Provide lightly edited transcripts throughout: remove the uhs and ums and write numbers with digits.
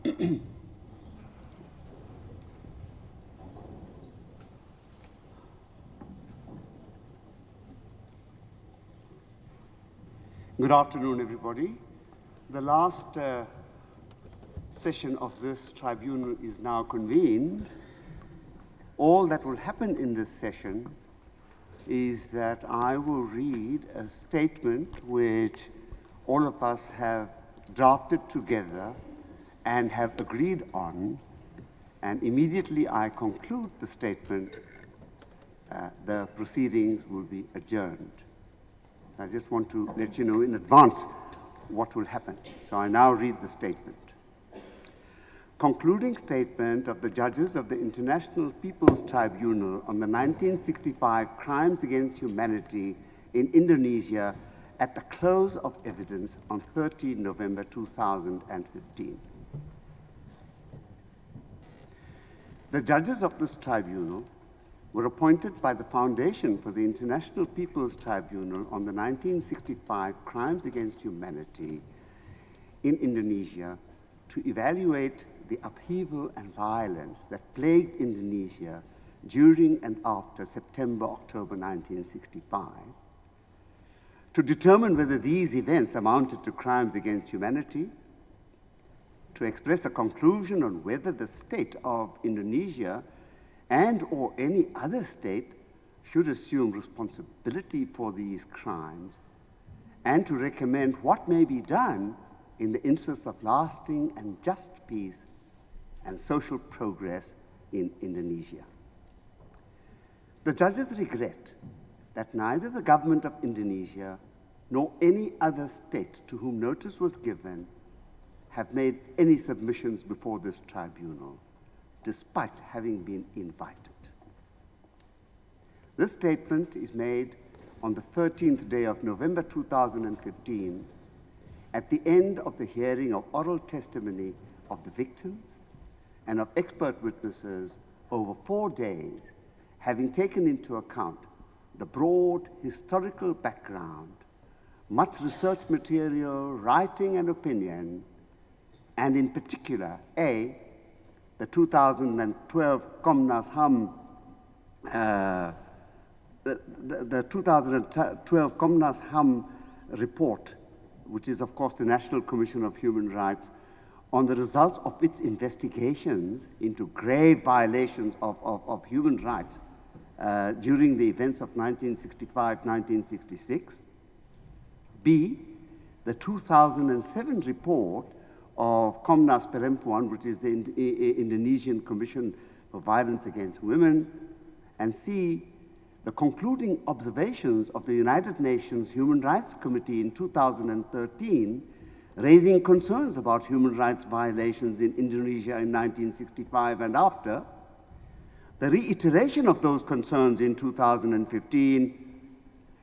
Good afternoon, everybody. The last session of this tribunal is now convened. All that will happen in this session is that I will read a statement which all of us have drafted together and have agreed on, and immediately I conclude the statement, the proceedings will be adjourned. I just want to let you know in advance what will happen. So I now read the statement. Concluding statement of the judges of the International People's Tribunal on the 1965 crimes against humanity in Indonesia at the close of evidence on 13 November 2015. The judges of this tribunal were appointed by the Foundation for the International People's Tribunal on the 1965 crimes against humanity in Indonesia to evaluate the upheaval and violence that plagued Indonesia during and after September-October 1965, to determine whether these events amounted to crimes against humanity, to express a conclusion on whether the state of Indonesia and or any other state should assume responsibility for these crimes, and to recommend what may be done in the interest of lasting and just peace and social progress in Indonesia. The judges regret that neither the government of Indonesia nor any other state to whom notice was given have made any submissions before this tribunal, despite having been invited. This statement is made on the 13th day of November 2015 at the end of the hearing of oral testimony of the victims and of expert witnesses over 4 days, having taken into account the broad historical background, much research material, writing and opinion, and in particular, the 2012 Komnas HAM, the 2012 Komnas HAM report, which is of course the National Commission of Human Rights, on the results of its investigations into grave violations of human rights during the events of 1965-1966. B, the 2007 report of Komnas Perempuan, which is the Indonesian Commission for Violence Against Women, and C, the concluding observations of the United Nations Human Rights Committee in 2013, raising concerns about human rights violations in Indonesia in 1965 and after, the reiteration of those concerns in 2015,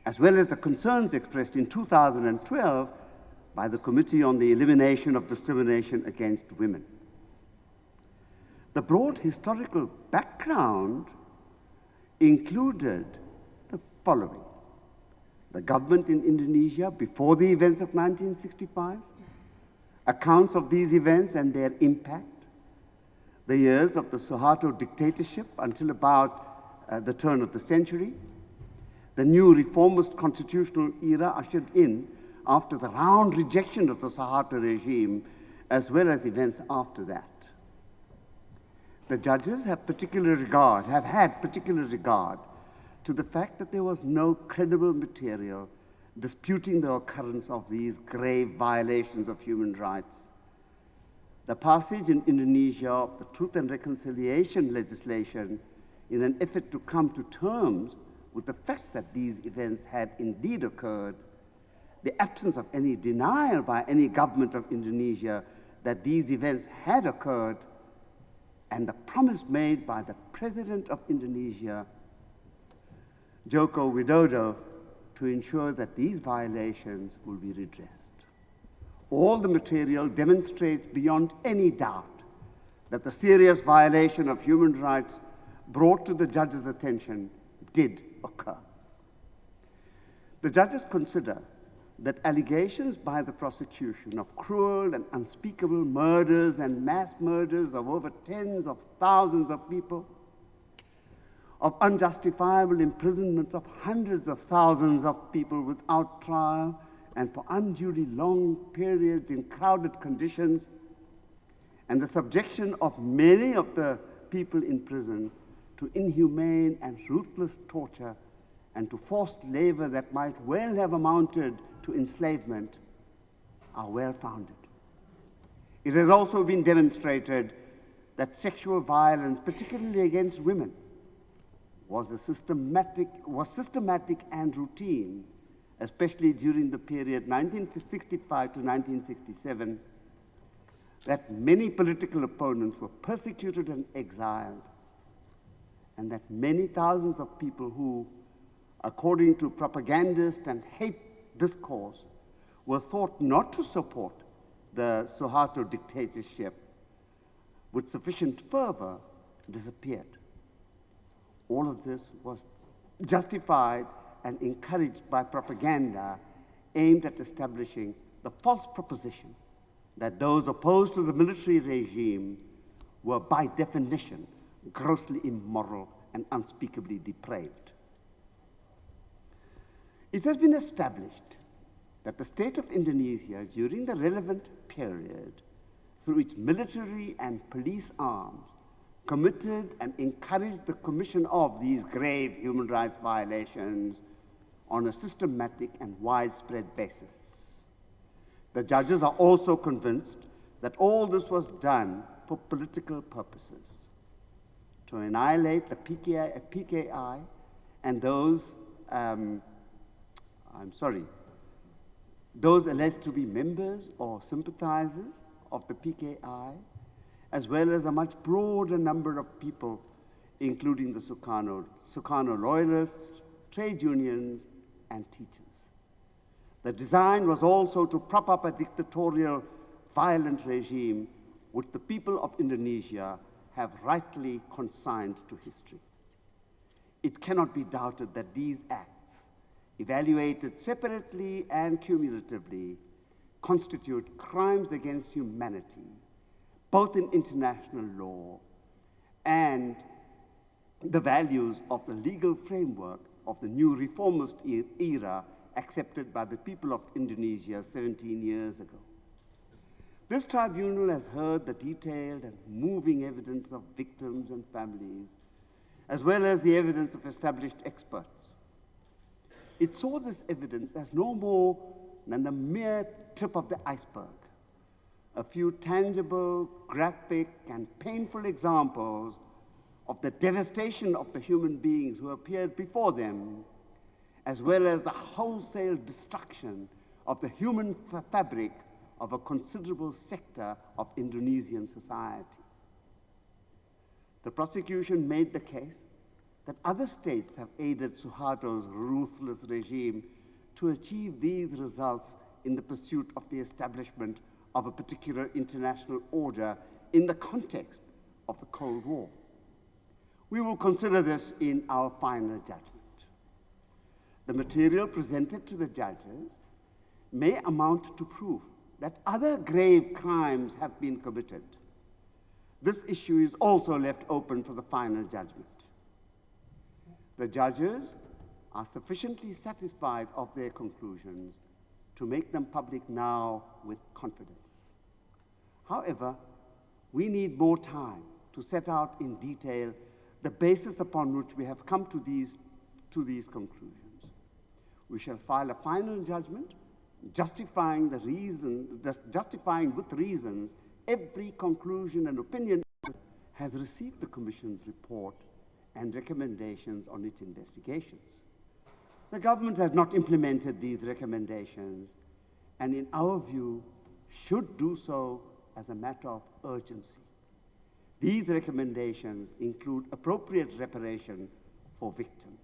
as well as the concerns expressed in 2012 by the Committee on the Elimination of Discrimination Against Women. The broad historical background included the following: the government in Indonesia before the events of 1965, accounts of these events and their impact, the years of the Suharto dictatorship until about the turn of the century, the new reformist constitutional era ushered in after the round rejection of the Suharto regime, as well as events after that. The judges have had particular regard to the fact that there was no credible material disputing the occurrence of these grave violations of human rights. The passage in Indonesia of the Truth and Reconciliation legislation in an effort to come to terms with the fact that these events had indeed occurred, the absence of any denial by any government of Indonesia that these events had occurred, and the promise made by the President of Indonesia, Joko Widodo, to ensure that these violations will be redressed. All the material demonstrates beyond any doubt that the serious violation of human rights brought to the judge's attention did occur. The judges consider that allegations by the prosecution of cruel and unspeakable murders and mass murders of over tens of thousands of people, of unjustifiable imprisonments of hundreds of thousands of people without trial and for unduly long periods in crowded conditions, and the subjection of many of the people in prison to inhumane and ruthless torture and to forced labor that might well have amounted to enslavement, are well-founded. It has also been demonstrated that sexual violence, particularly against women, was systematic and routine, especially during the period 1965 to 1967, that many political opponents were persecuted and exiled, and that many thousands of people who, according to propagandist and hate discourse, were thought not to support the Suharto dictatorship with sufficient fervor, disappeared. All of this was justified and encouraged by propaganda aimed at establishing the false proposition that those opposed to the military regime were by definition grossly immoral and unspeakably depraved. It has been established that the state of Indonesia during the relevant period, through its military and police arms, committed and encouraged the commission of these grave human rights violations on a systematic and widespread basis. The judges are also convinced that all this was done for political purposes, to annihilate the PKI and those alleged to be members or sympathizers of the PKI, as well as a much broader number of people, including the Sukarno loyalists, trade unions, and teachers. The design was also to prop up a dictatorial, violent regime which the people of Indonesia have rightly consigned to history. It cannot be doubted that these acts, evaluated separately and cumulatively, constitute crimes against humanity, both in international law and the values of the legal framework of the new reformist era accepted by the people of Indonesia 17 years ago. This tribunal has heard the detailed and moving evidence of victims and families, as well as the evidence of established experts. It saw this evidence as no more than the mere tip of the iceberg, a few tangible, graphic, and painful examples of the devastation of the human beings who appeared before them, as well as the wholesale destruction of the human fabric of a considerable sector of Indonesian society. The prosecution made the case that other states have aided Suharto's ruthless regime to achieve these results in the pursuit of the establishment of a particular international order in the context of the Cold War. We will consider this in our final judgment. The material presented to the judges may amount to proof that other grave crimes have been committed. This issue is also left open for the final judgment. The judges are sufficiently satisfied of their conclusions to make them public now with confidence. However, we need more time to set out in detail the basis upon which we have come to these conclusions. We shall file a final judgment justifying with reasons every conclusion and opinion has received the Commission's report and recommendations on its investigations. The government has not implemented these recommendations, and in our view, should do so as a matter of urgency. These recommendations include appropriate reparation for victims.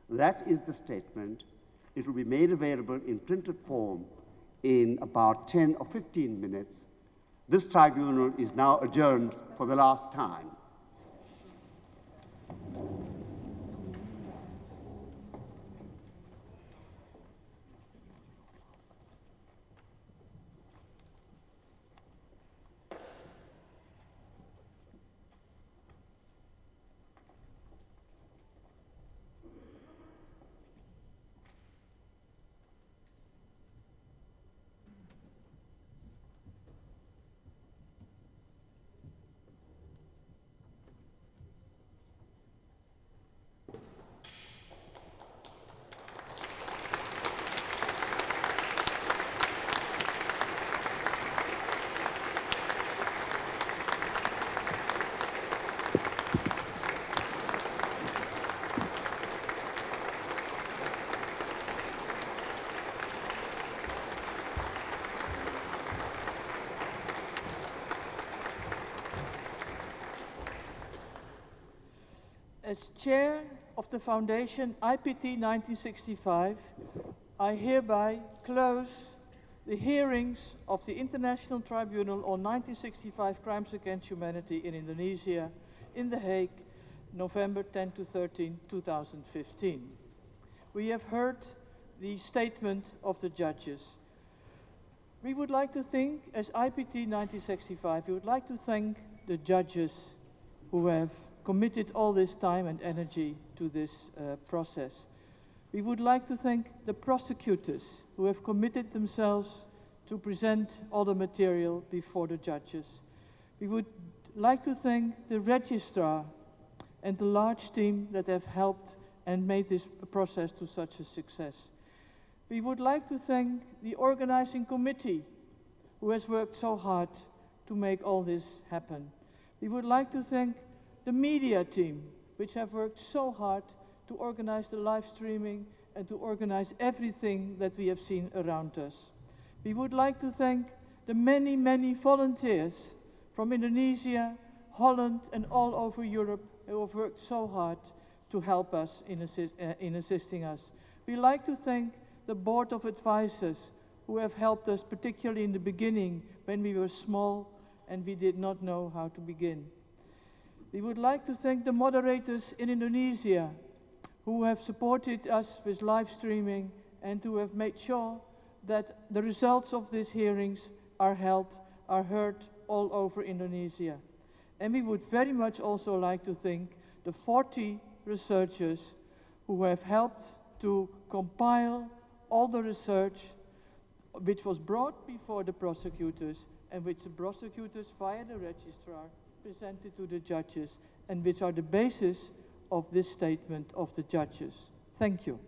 That is the statement. It will be made available in printed form in about 10 or 15 minutes. This tribunal is now adjourned for the last time. As chair of the Foundation IPT 1965, I hereby close the hearings of the International Tribunal on 1965 Crimes Against Humanity in Indonesia in The Hague, November 10 to 13, 2015. We have heard the statement of the judges. We would like to thank, as IPT 1965, we would like to thank the judges who have committed all this time and energy to this process. We would like to thank the prosecutors who have committed themselves to present all the material before the judges. We would like to thank the registrar and the large team that have helped and made this process to such a success. We would like to thank the organizing committee who has worked so hard to make all this happen. We would like to thank the media team, which have worked so hard to organize the live streaming and to organize everything that we have seen around us. We would like to thank the many, many volunteers from Indonesia, Holland and all over Europe who have worked so hard to help us in assisting us. We like to thank the Board of Advisors who have helped us, particularly in the beginning when we were small and we did not know how to begin. We would like to thank the moderators in Indonesia who have supported us with live streaming and who have made sure that the results of these hearings are heard all over Indonesia. And we would very much also like to thank the 40 researchers who have helped to compile all the research which was brought before the prosecutors and which the prosecutors via the registrar presented to the judges and which are the basis of this statement of the judges. Thank you.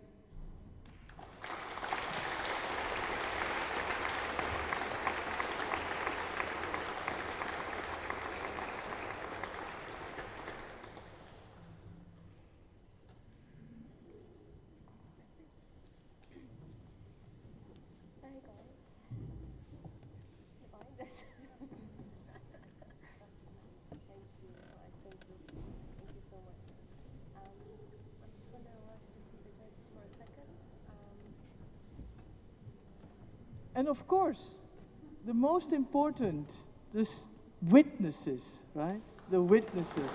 And of course, the most important, the witnesses, right? The witnesses.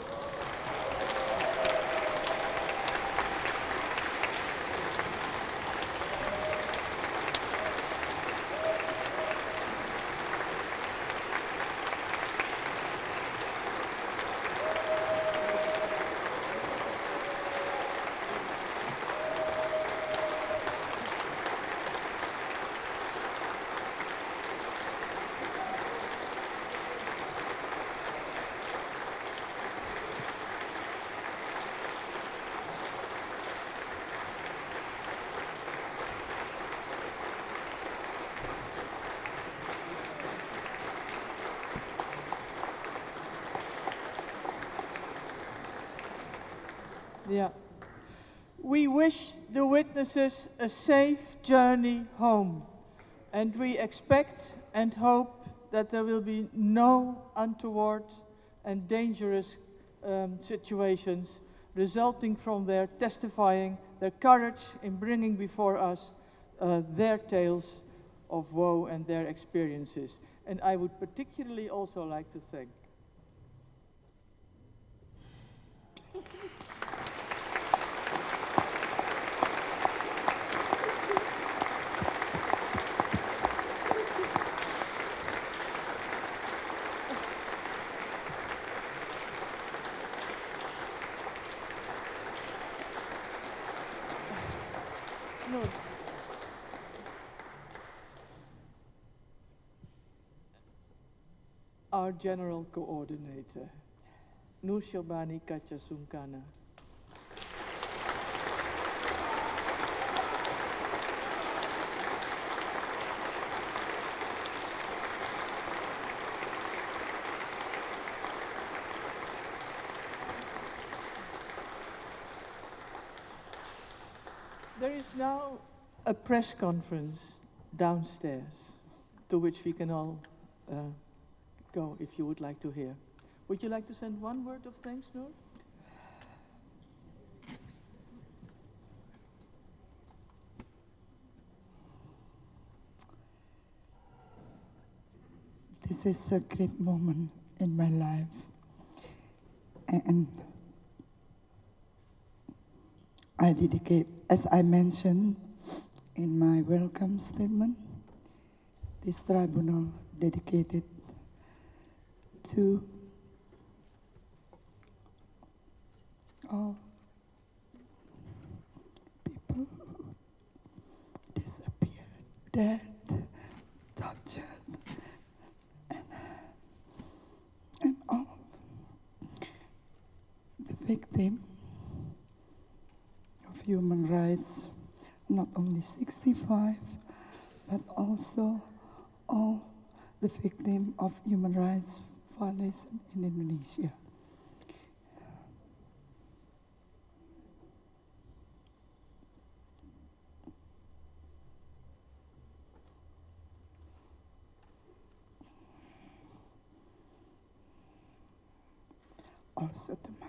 Yeah. We wish the witnesses a safe journey home, and we expect and hope that there will be no untoward and dangerous situations resulting from their testifying, their courage in bringing before us their tales of woe and their experiences. And I would particularly also like to thank our General Coordinator, Nur Syabani Kaca Sungkana. There is now a press conference downstairs to which we can all go if you would like to hear. Would you like to send one word of thanks, Noor? This is a great moment in my life. And I dedicate, as I mentioned in my welcome statement, this tribunal dedicated to all people who disappeared, dead, tortured, and all the victims of human rights, not only 65, but also all the victims of human rights violation in Indonesia. Also to my